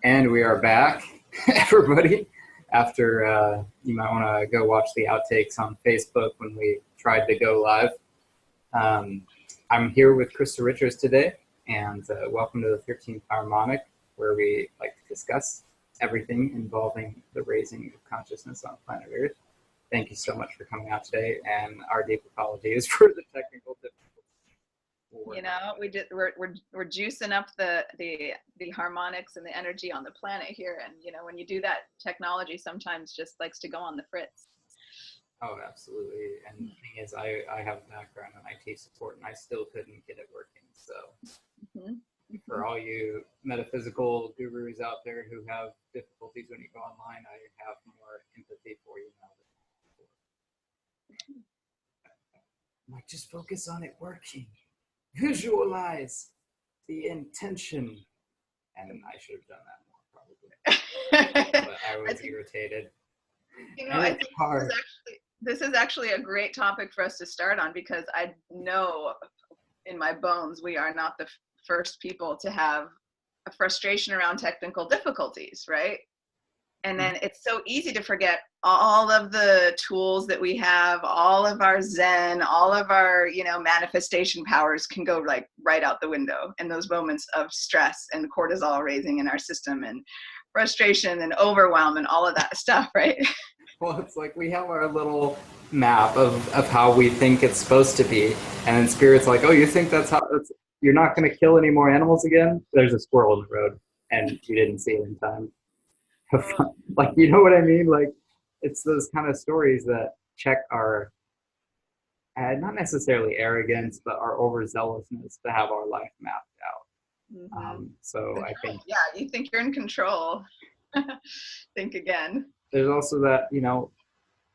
And we are back, everybody, after you might want to go watch the outtakes on Facebook when we tried to go live. I'm here with Krista Richards today, and welcome to the 13th Harmonic, where we like to discuss everything involving the raising of consciousness on planet Earth. Thank you so much for coming out today, and our deep apologies for the technical difficulties. You know, we're juicing up the harmonics and the energy on the planet here, and you know, when you do that, technology sometimes just likes to go on the fritz. Oh, absolutely. And the thing is, I have a background in IT support, and I still couldn't get it working. So, for all you metaphysical gurus out there who have difficulties when you go online, I have more empathy for you now than before. Like, just focus on it working. Visualize the intention. And I should have done that more, probably. But I was irritated. You know, I think this is actually a great topic for us to start on, because I know in my bones we are not the first people to have a frustration around technical difficulties, right? And then it's so easy to forget all of the tools that we have, all of our Zen, all of our, you know, manifestation powers can go like right out the window in those moments of stress and cortisol raising in our system and frustration and overwhelm and all of that stuff, right? Well, it's like we have our little map of how we think it's supposed to be. And then Spirit's like, oh, you think that's how you're not going to kill any more animals again? There's a squirrel in the road and you didn't see it in time. Like, you know what I mean? Like, it's those kind of stories that check our, not necessarily arrogance, but our overzealousness to have our life mapped out. So I think, yeah, you think you're in control. Think again. There's also that, you know,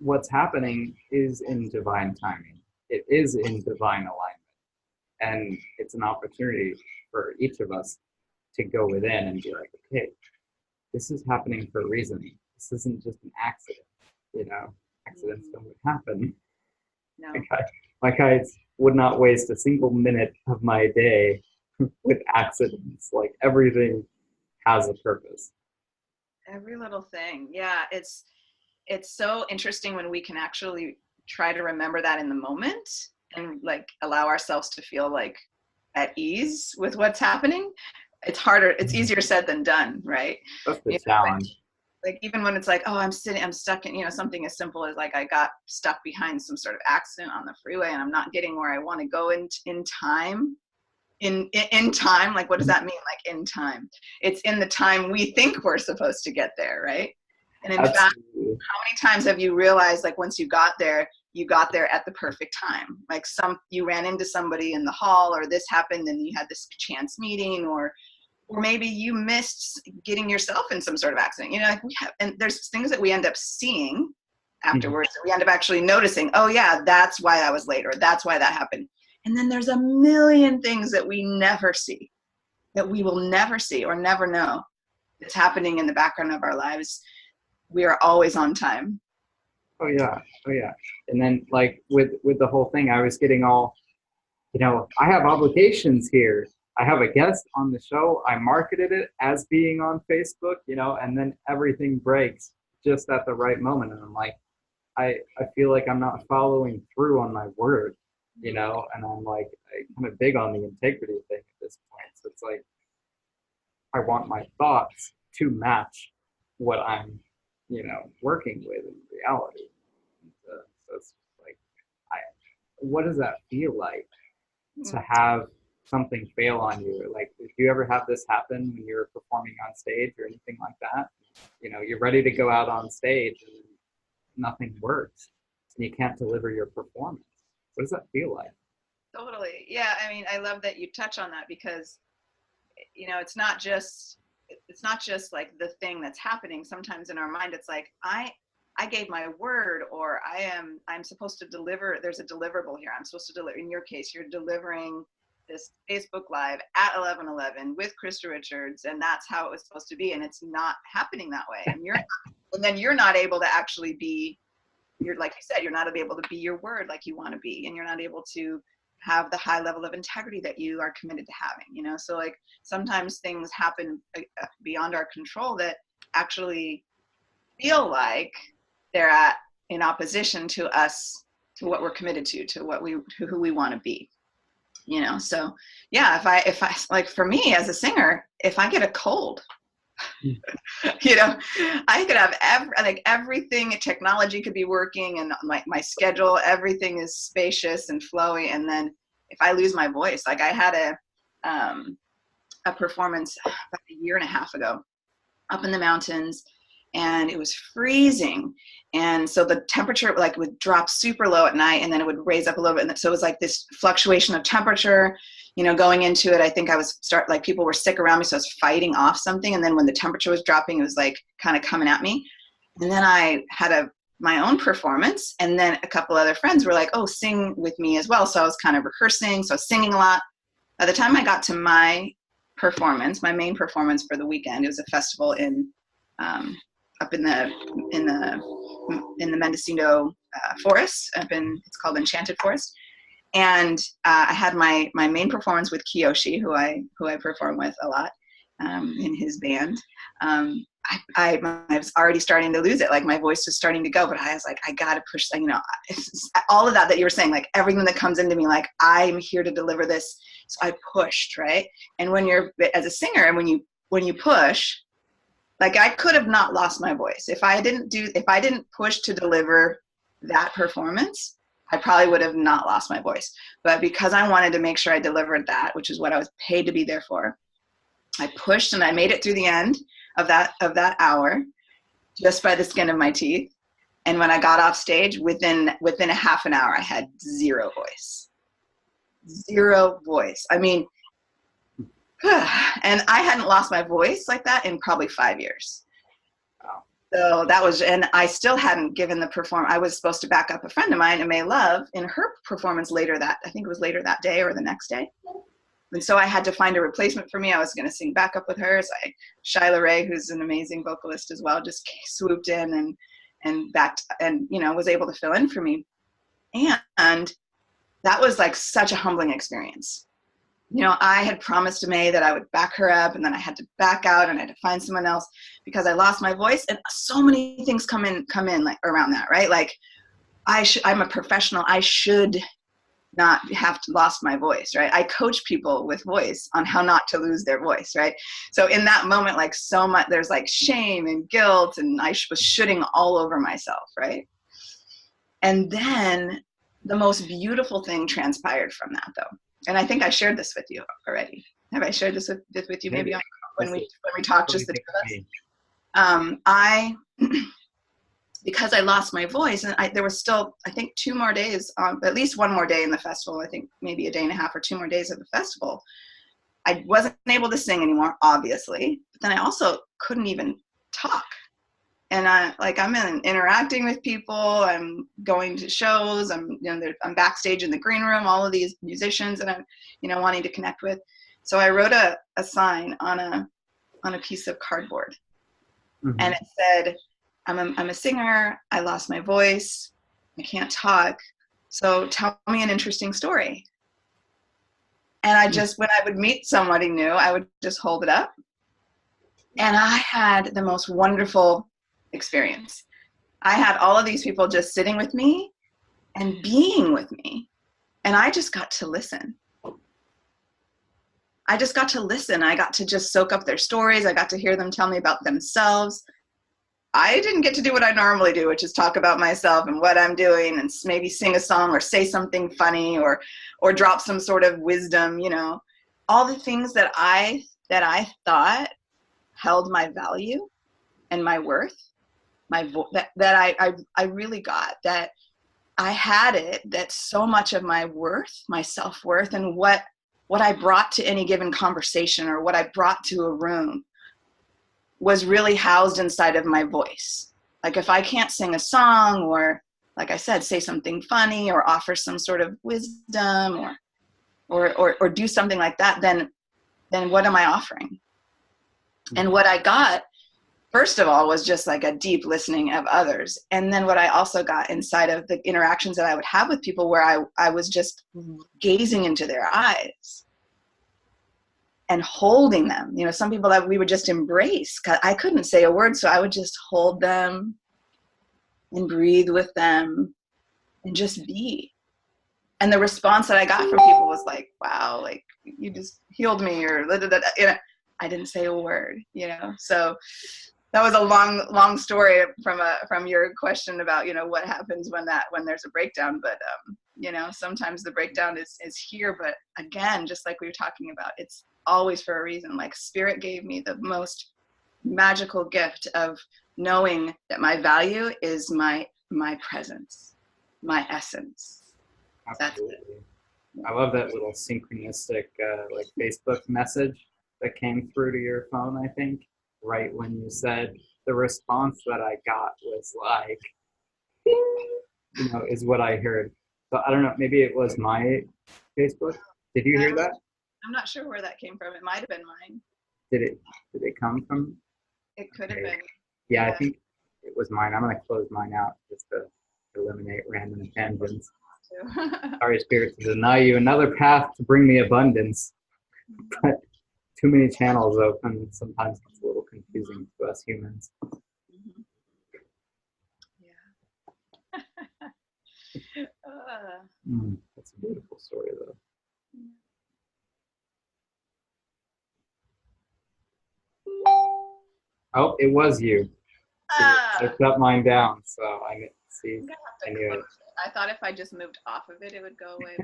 what's happening is in divine timing. It is in divine alignment. And it's an opportunity for each of us to go within and be like, okay, this is happening for a reason. This isn't just an accident, you know. Accidents don't happen. No. I would not waste a single minute of my day with accidents. Like, everything has a purpose. Every little thing. Yeah, it's so interesting when we can actually try to remember that in the moment and like allow ourselves to feel like at ease with what's happening. It's harder, it's easier said than done, right? That's the challenge. Like, even when it's like, oh, I'm stuck in, you know, something as simple as like I got stuck behind some sort of accident on the freeway and I'm not getting where I want to go in time. In time, like, what does that mean? Like, in time? It's in the time we think we're supposed to get there, right? And in fact, how many times have you realized, like, once you got there at the perfect time? Like, you ran into somebody in the hall, or this happened and you had this chance meeting, or maybe you missed getting yourself in some sort of accident. You know, like, and there's things that we end up seeing afterwards that we end up actually noticing, oh yeah, that's why I was late, or that's why that happened. And then there's a million things that we never see, that we will never see or never know, that's happening in the background of our lives. We are always on time. Oh yeah. And then, like, with the whole thing, I was getting all, you know, I have obligations here. I have a guest on the show. I marketed it as being on Facebook, you know, and then everything breaks just at the right moment. And I'm like, I feel like I'm not following through on my word, you know, and I'm like, I'm kind of big on the integrity thing at this point. So it's like, I want my thoughts to match what I'm, you know, working with in reality. So it's like, what does that feel like to have something fail on you? Like, did you ever have this happen when you're performing on stage or anything like that? You know, you're ready to go out on stage and nothing works and you can't deliver your performance. What does that feel like? Totally. Yeah. I mean, I love that you touch on that, because, you know, it's not just like the thing that's happening. Sometimes in our mind, it's like, I gave my word, or I'm supposed to deliver. There's a deliverable here. I'm supposed to deliver. In your case, you're delivering this Facebook Live at 11:11 with Krista Richards, and that's how it was supposed to be. And it's not happening that way. And then you're not able to actually be, like you said, you're not able to be your word like you want to be, and you're not able to have the high level of integrity that you are committed to having, you know? So like sometimes things happen beyond our control that actually feel like they're in opposition to us, to what we're committed to who we want to be, you know? So yeah, if I like, for me as a singer, if I get a cold, you know, I could have everything, technology could be working, and my schedule, everything is spacious and flowy. And then if I lose my voice, like I had a performance about a year and a half ago up in the mountains, and it was freezing. And so the temperature like would drop super low at night, and then it would raise up a little bit. And so it was like this fluctuation of temperature, you know, going into it. I think I was people were sick around me, so I was fighting off something. And then when the temperature was dropping, it was like kind of coming at me. And then I had my own performance, and then a couple other friends were like, oh, sing with me as well. So I was kind of rehearsing, so I was singing a lot. By the time I got to my performance, my main performance for the weekend, it was a festival in up in the Mendocino forest. It's called Enchanted Forest. And I had my main performance with Kiyoshi, who I perform with a lot in his band. I was already starting to lose it. Like my voice was starting to go, but I was like, I got to push, you know, all of that you were saying, like everything that comes into me, like I'm here to deliver this. So I pushed, right? And when you're, as a singer, and when you push, like I could have not lost my voice. If I didn't push to deliver that performance, I probably would have not lost my voice. But because I wanted to make sure I delivered that, which is what I was paid to be there for, I pushed and I made it through the end of that hour just by the skin of my teeth. And when I got off stage, within a half an hour, I had zero voice. Zero voice. I mean, and I hadn't lost my voice like that in probably 5 years. Wow. So that was, and I still hadn't given the performance. I was supposed to back up a friend of mine, May Love, in her performance later I think it was later that day or the next day. And so I had to find a replacement for me. I was going to sing backup with her. So Shyla Ray, who's an amazing vocalist as well, just swooped in and backed and, you know, was able to fill in for me. And that was like such a humbling experience. You know, I had promised May that I would back her up, and then I had to back out and I had to find someone else because I lost my voice. And so many things come in like around that, right? Like I'm a professional. I should not have lost my voice, right? I coach people with voice on how not to lose their voice, right? So in that moment, like so much, there's like shame and guilt, and I was shooting all over myself, right? And then the most beautiful thing transpired from that, though. And I think I shared this with you already. Have I shared this with you? Maybe when we talked, just the two of us. Because I lost my voice, and there was still, I think, 2 more days, at least 1 more day in the festival. I think maybe a day and a half or 2 more days of the festival. I wasn't able to sing anymore, obviously. But then I also couldn't even talk. And I'm interacting with people. I'm going to shows. I'm backstage in the green room. All of these musicians that I'm, wanting to connect with. So I wrote a sign on a piece of cardboard, and it said, I'm a singer. I lost my voice. I can't talk. So tell me an interesting story. And I just, when I would meet somebody new, I would just hold it up. And I had the most wonderful experience. I had all of these people just sitting with me and being with me. And I just got to listen. I got to just soak up their stories. I got to hear them tell me about themselves. I didn't get to do what I normally do, which is talk about myself and what I'm doing and maybe sing a song or say something funny or drop some sort of wisdom, all the things that I thought held my value and my worth, that I really got, that I had it, that so much of my worth, my self-worth, and what I brought to any given conversation or what I brought to a room was really housed inside of my voice. Like if I can't sing a song or, like I said, say something funny or offer some sort of wisdom or do something like that, then what am I offering? And what I got first of all, was just like a deep listening of others. And then what I also got inside of the interactions that I would have with people, where I was just gazing into their eyes and holding them. You know, some people that we would just embrace. I couldn't say a word, so I would just hold them and breathe with them and just be. And the response that I got from people was like, wow, like you just healed me, or you know, I didn't say a word, you know. So that was a long story from your question about, you know, what happens when there's a breakdown. But you know, sometimes the breakdown is here, but again, just like we were talking about, it's always for a reason. Like Spirit gave me the most magical gift of knowing that my value is my presence, my essence. Absolutely. I love that little synchronistic like Facebook message that came through to your phone, I think, right when you said the response that I got was like, you know, is what I heard. So I don't know, maybe it was my Facebook. Did you hear that? I'm not sure where that came from. It might have been mine. Did it come from? It could have been. Yeah, I think it was mine. I'm going to close mine out just to eliminate random tangents. Sorry, Spirit, to deny you another path to bring me abundance. But too many channels open, sometimes it's a little confusing to us humans. Yeah. That's a beautiful story, though. Oh, it was you. I shut mine down, so I see. I knew it. I thought if I just moved off of it, it would go away.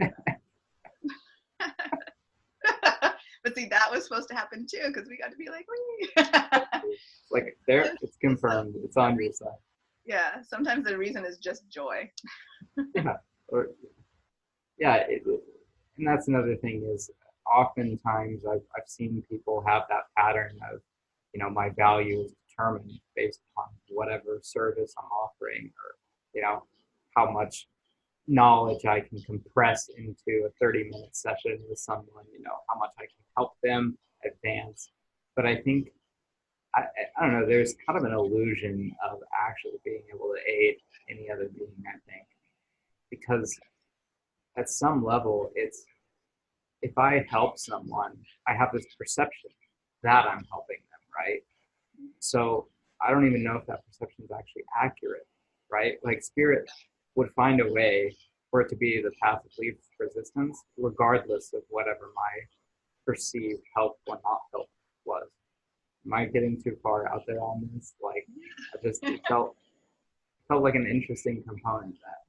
But see, that was supposed to happen too, because we got to be like, wee. Like there, it's confirmed. It's on your side. Yeah, sometimes the reason is just joy. And that's another thing is oftentimes I've seen people have that pattern of, you know, my value is determined based on whatever service I'm offering, or, you know, how much knowledge I can compress into a 30-minute session with someone, you know, how much I can help them advance. But I think, I don't know, there's kind of an illusion of actually being able to aid any other being, I think. Because at some level, it's, if I help someone, I have this perception that I'm helping them, right? So I don't even know if that perception is actually accurate, right? Like Spirit would find a way for it to be the path of least resistance, regardless of whatever my perceived help or not help was. Am I getting too far out there on this? Like, it felt like an interesting component that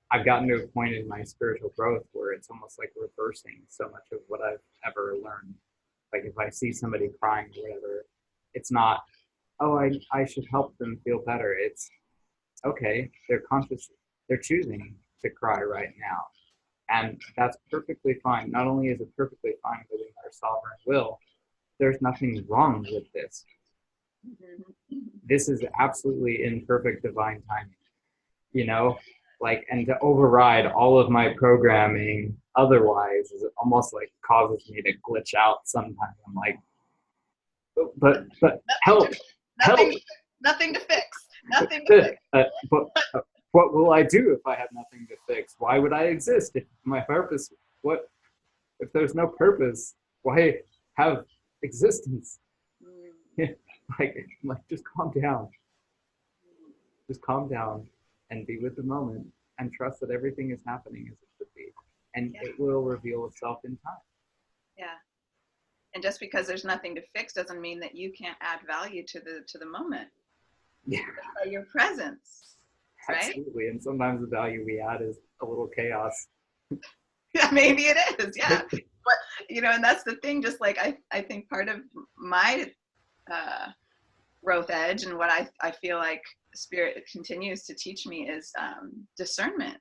I've gotten to a point in my spiritual growth where it's almost like reversing so much of what I've ever learned. Like if I see somebody crying or whatever, it's not, oh, I should help them feel better. It's, okay, they're conscious, they're choosing to cry right now. And that's perfectly fine. Not only is it perfectly fine within their sovereign will, there's nothing wrong with this. This is absolutely in perfect divine timing, you know? Like, and to override all of my programming otherwise is almost like causes me to glitch out sometimes. I'm like, but help. Nothing to fix. Nothing to fix. But what will I do if I have nothing to fix? Why would I exist? If my purpose, what if there's no purpose? Why have existence? like just calm down. Just calm down and be with the moment and trust that everything is happening as it should be. And it will reveal itself in time. Yeah. And just because there's nothing to fix doesn't mean that you can't add value to the moment. Yeah. By your presence. Right? Absolutely. And sometimes the value we add is a little chaos. Yeah, maybe it is. Yeah. But, you know, and that's the thing, just like I think part of my growth edge and what I feel like Spirit continues to teach me is discernment.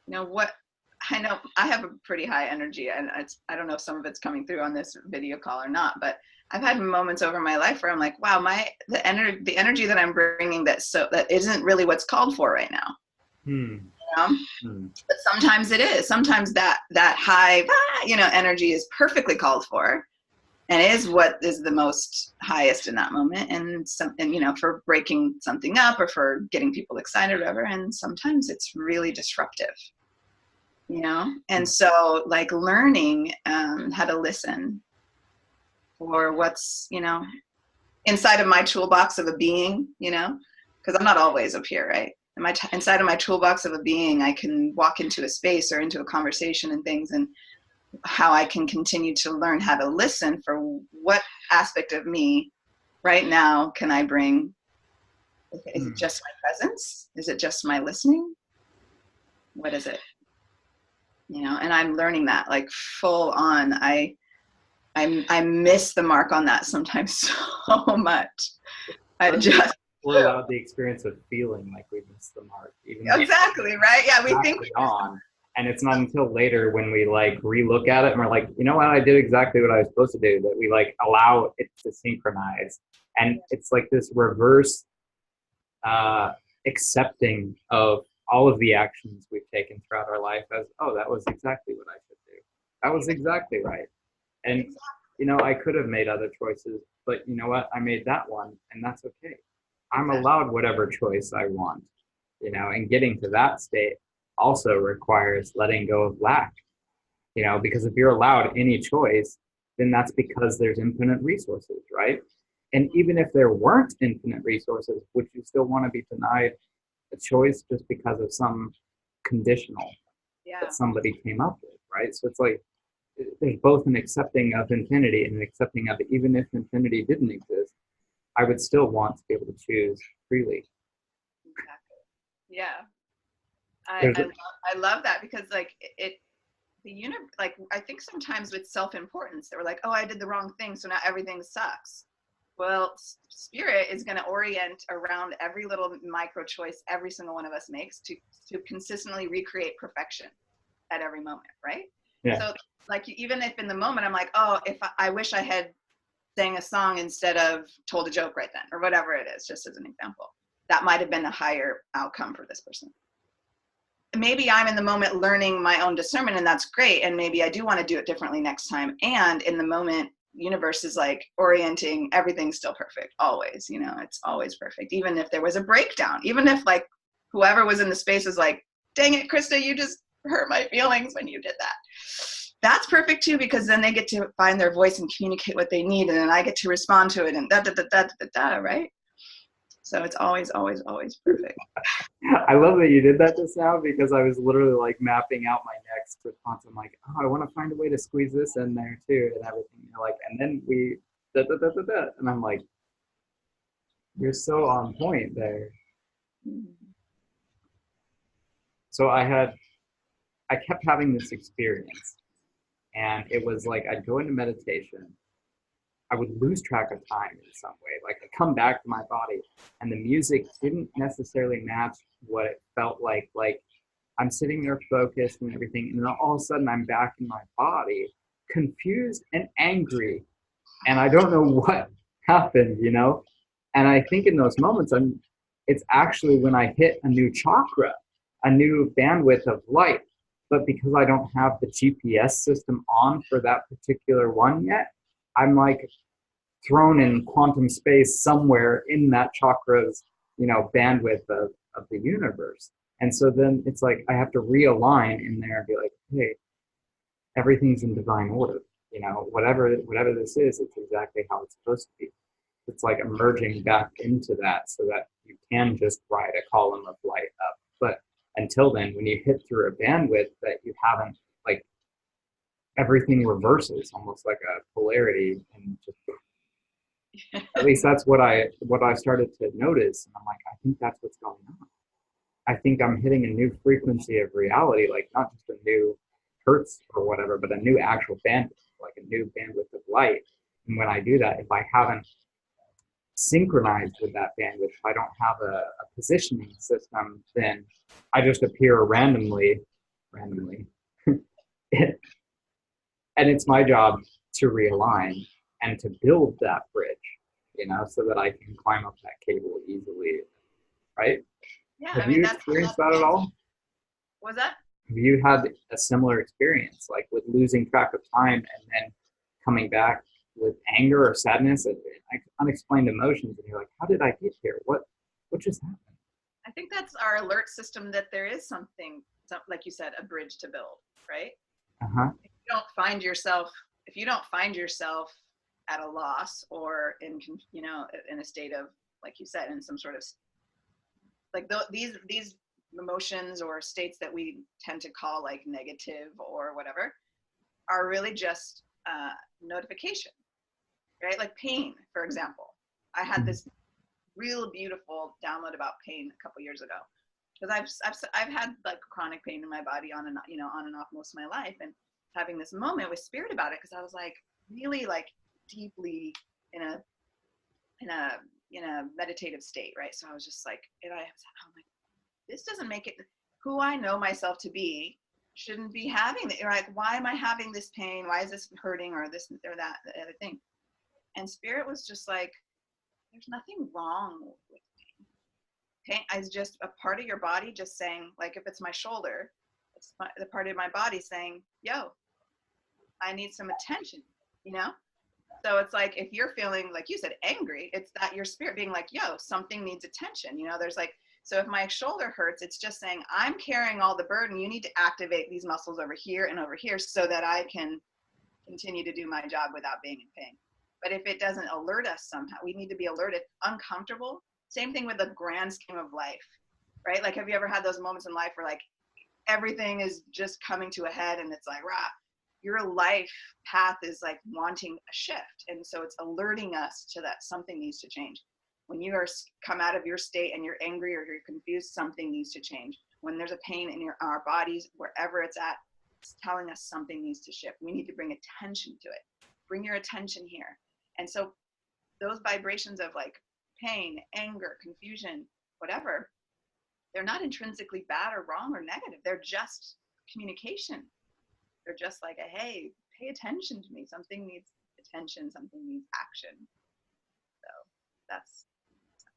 You know, what I know, I have a pretty high energy, and I don't know if some of it's coming through on this video call or not, but I've had moments over my life where I'm like, wow, the energy that I'm bringing that isn't really what's called for right now. You know? But sometimes it is. Sometimes that high, you know, energy is perfectly called for. and is what is the most highest in that moment, and something, you know, for breaking something up or for getting people excited or whatever. And sometimes it's really disruptive, you know. And so like learning how to listen for what's, you know, inside of my toolbox of a being, you know, because I'm not always up here, right? Inside of my toolbox of a being, I can walk into a space or into a conversation and things, and how I can continue to learn how to listen for what aspect of me right now can I bring. Is it just my presence? Is it just my listening? What is it? You know, and I'm learning that like full on. I miss the mark on that sometimes so much. I just we're allowed the experience of feeling like we missed the mark. Even exactly, right? Yeah, we think on. And it's not until later when we like relook at it and we're like, you know what, I did exactly what I was supposed to do, that we like allow it to synchronize. And it's like this reverse accepting of all of the actions we've taken throughout our life as, oh, that was exactly what I should do. That was exactly right. And, you know, I could have made other choices, but you know what, I made that one, and that's okay. I'm allowed whatever choice I want, you know, and getting to that state also requires letting go of lack, you know, because if you're allowed any choice, then that's because there's infinite resources, right? And even if there weren't infinite resources, would you still want to be denied a choice just because of some conditional that somebody came up with, right? So it's like there's both an accepting of infinity and an accepting of, even if infinity didn't exist, I would still want to be able to choose freely. Exactly. Yeah. I love that, because like like I think sometimes with self-importance, they were like, oh, I did the wrong thing, so now everything sucks. Well, spirit is going to orient around every little micro choice every single one of us makes to consistently recreate perfection at every moment, right? Yeah. So like even if in the moment I'm like, oh, if I wish I had sang a song instead of told a joke right then, or whatever it is, just as an example, that might have been a higher outcome for this person. Maybe I'm in the moment learning my own discernment, and that's great, and maybe I do want to do it differently next time. And in the moment, universe is like orienting, everything's still perfect always, you know, it's always perfect. Even if there was a breakdown, even if like whoever was in the space was like, dang it, Krista, you just hurt my feelings when you did that, that's perfect too, because then they get to find their voice and communicate what they need, and then I get to respond to it, and right? So it's always, always, always perfect. I love that you did that just now, because I was literally like mapping out my next response. I'm like, oh, I want to find a way to squeeze this in there too, and everything. You're like, and then we and I'm like, you're so on point there. So I kept having this experience, and it was like I'd go into meditation, I would lose track of time in some way. Like I'd come back to my body, and the music didn't necessarily match what it felt like. Like I'm sitting there focused and everything, and then all of a sudden I'm back in my body, confused and angry, and I don't know what happened, you know? And I think in those moments, it's actually when I hit a new chakra, a new bandwidth of light. But because I don't have the GPS system on for that particular one yet, I'm like thrown in quantum space somewhere in that chakra's, you know, bandwidth of the universe. And so then it's like I have to realign in there and be like, hey, everything's in divine order. You know, whatever this is, it's exactly how it's supposed to be. It's like emerging back into that so that you can just ride a column of light up. But until then, when you hit through a bandwidth that you haven't, like, everything reverses almost like a polarity, and just at least that's what I started to notice. And I'm like, I think that's what's going on. I think I'm hitting a new frequency of reality, like not just a new hertz or whatever, but a new actual bandwidth, like a new bandwidth of light. And when I do that, if I haven't synchronized with that bandwidth, if I don't have a positioning system, then I just appear randomly. And it's my job to realign and to build that bridge, you know, so that I can climb up that cable easily, right? Yeah, Have you experienced that at all? What was that? Have you had a similar experience, like with losing track of time and then coming back, with anger or sadness, and unexplained emotions, and you're like, how did I get here? What just happened? I think that's our alert system, that there is something, like you said, a bridge to build, right? Uh-huh. If you don't find yourself at a loss, or in a state of, like you said, in some sort of like these emotions or states that we tend to call like negative or whatever, are really just notification, right? Like pain, for example. I had this real beautiful download about pain a couple years ago, because I've had like chronic pain in my body on and off most of my life, and having this moment with spirit about it, because I was like really like deeply in a meditative state, right? So I was just like, I'm like, this doesn't make it who I know myself to be. Shouldn't be having it. Like, why am I having this pain? Why is this hurting, or this or that, the other thing? And spirit was just like, there's nothing wrong with pain. Pain is just a part of your body just saying, like, if it's my shoulder, it's the part of my body saying, yo, I need some attention, So it's like, if you're feeling, like you said, angry, it's that your spirit being like, yo, something needs attention. There's like, so if my shoulder hurts, it's just saying, I'm carrying all the burden. You need to activate these muscles over here and over here so that I can continue to do my job without being in pain. But if it doesn't alert us somehow, we need to be alerted, uncomfortable. Same thing with the grand scheme of life, right? Like, have you ever had those moments in life where like everything is just coming to a head and it's like, rah, your life path is like wanting a shift. And so it's alerting us to that something needs to change. When you come out of your state and you're angry or you're confused, something needs to change. When there's a pain in our bodies, wherever it's at, it's telling us something needs to shift. We need to bring attention to it. Bring your attention here. And so those vibrations of like pain, anger, confusion, whatever, they're not intrinsically bad or wrong or negative. They're just communication. They're just like, hey, pay attention to me. Something needs attention. Something needs action. So that's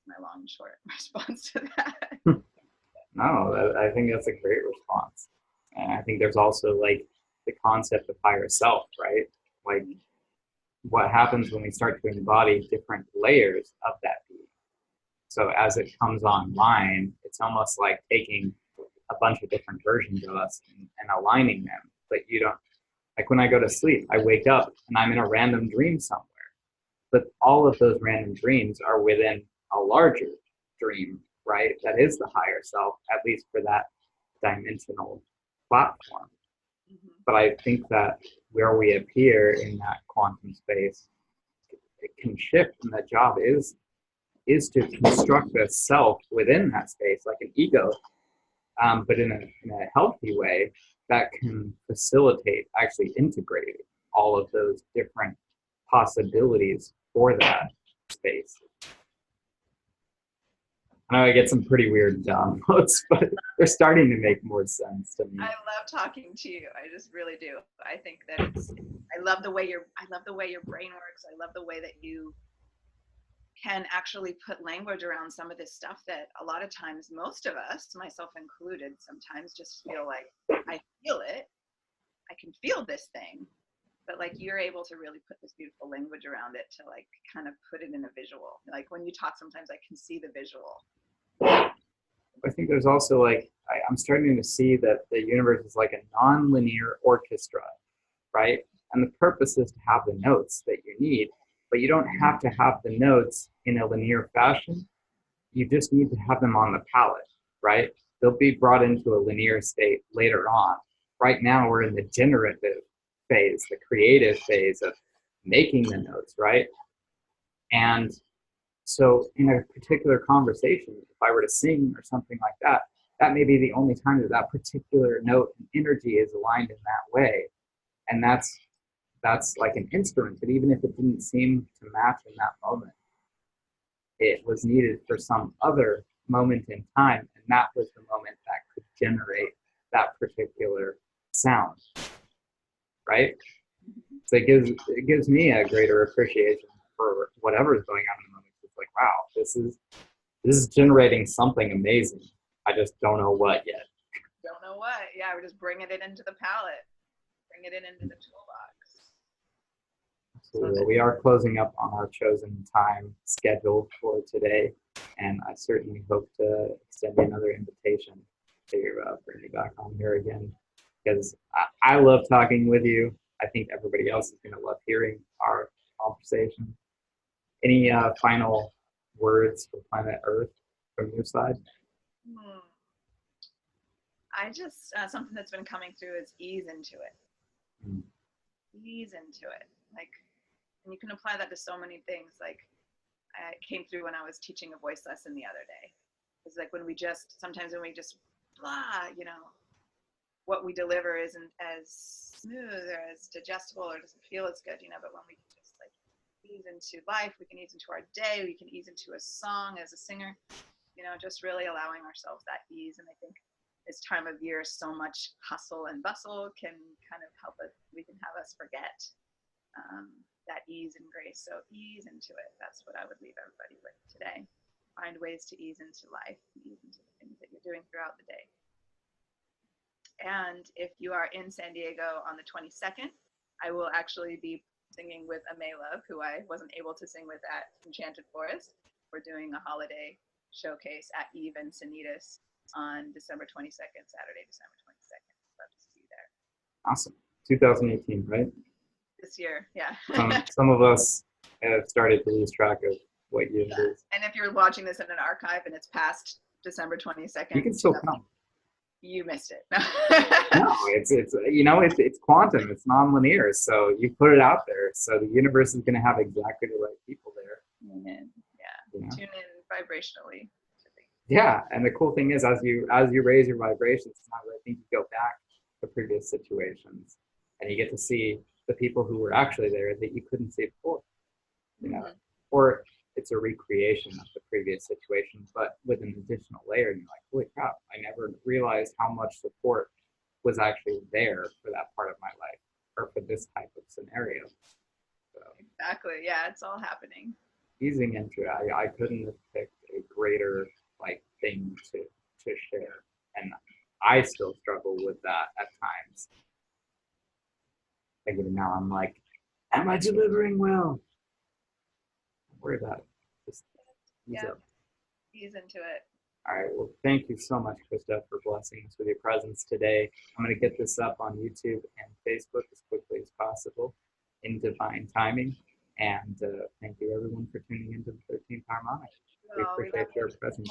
my long and short response to that. No, I think that's a great response. And I think there's also like the concept of higher self, right? Like, what happens when we start to embody different layers of that being. So as it comes online, it's almost like taking a bunch of different versions of us and aligning them. But you don't, like when I go to sleep, I wake up and I'm in a random dream somewhere. But all of those random dreams are within a larger dream, right? That is the higher self, at least for that dimensional platform. But I think that where we appear in that quantum space, it can shift, and the job is to construct a self within that space, like an ego, but in a healthy way that can facilitate actually integrating all of those different possibilities for that space. I know I get some pretty weird downloads, but they're starting to make more sense to me. I love talking to you. I just really do. I think that I love the way your brain works. I love the way that you can actually put language around some of this stuff that a lot of times, most of us, myself included, sometimes just feel like, I feel it. I can feel this thing. But like, you're able to really put this beautiful language around it to like kind of put it in a visual. Like when you talk, sometimes I can see the visual. I think there's also like, I'm starting to see that the universe is like a non-linear orchestra, right? And the purpose is to have the notes that you need, but you don't have to have the notes in a linear fashion. You just need to have them on the palette, right? They'll be brought into a linear state later on. Right now, we're in the generative phase, the creative phase of making the notes, right? And so in a particular conversation, if I were to sing or something like that, that may be the only time that that particular note and energy is aligned in that way. And that's like an instrument, but even if it didn't seem to match in that moment, it was needed for some other moment in time, and that was the moment that could generate that particular sound, right? So it gives me a greater appreciation for whatever is going on in the moment. It's like, wow, this is generating something amazing. I just don't know what yet. Don't know what? Yeah, we're just bringing it into the palette, bringing it into the toolbox. Absolutely. Well, we are closing up on our chosen time scheduled for today, and I certainly hope to extend you another invitation to bring you back on here again, because I love talking with you. I think everybody else is going to love hearing our conversation. Any final words for planet Earth from your side? I just, something that's been coming through is ease into it. Ease into it. Like, and you can apply that to so many things. Like, it came through when I was teaching a voice lesson the other day. It's like when we just, sometimes when we just, blah, you know, what we deliver isn't as smooth or as digestible or doesn't feel as good, you know, but when we can just like ease into life, we can ease into our day, we can ease into a song as a singer, you know, just really allowing ourselves that ease. And I think this time of year, so much hustle and bustle can kind of help us, we can have us forget that ease and grace. So ease into it. That's what I would leave everybody with today. Find ways to ease into life, ease into the things that you're doing throughout the day. And if you are in San Diego on the 22nd, I will actually be singing with Amelove, who I wasn't able to sing with at Enchanted Forest. We're doing a holiday showcase at Eve and Sanitas on December 22nd, Saturday, December 22nd. Love to see you there. Awesome. 2018, right? This year, yeah. Some of us have started to lose track of what year it is. And if you're watching this in an archive and it's past December 22nd, you can still come. You missed it. No, it's you know, it's quantum, it's non-linear. So you put it out there, so the universe is going to have exactly the right people there. Yeah, you know? Tune in vibrationally. Yeah, and the cool thing is, as you raise your vibrations, sometimes I think you go back to previous situations, and you get to see the people who were actually there that you couldn't see before. You know, or it's a recreation of the previous situation, but with an additional layer. And you're like, holy crap! I never realized how much support was actually there for that part of my life, or for this type of scenario. So, exactly. Yeah, it's all happening. Easing into it, I couldn't have picked a greater thing to share, and I still struggle with that at times. Thinking now, I'm like, am I delivering well? Don't worry about it. Just ease up. Ease into it. All right. Well, thank you so much, Krista, for blessing us with your presence today. I'm going to get this up on YouTube and Facebook as quickly as possible in divine timing. And thank you, everyone, for tuning into the 13th Harmonic. We appreciate your presence.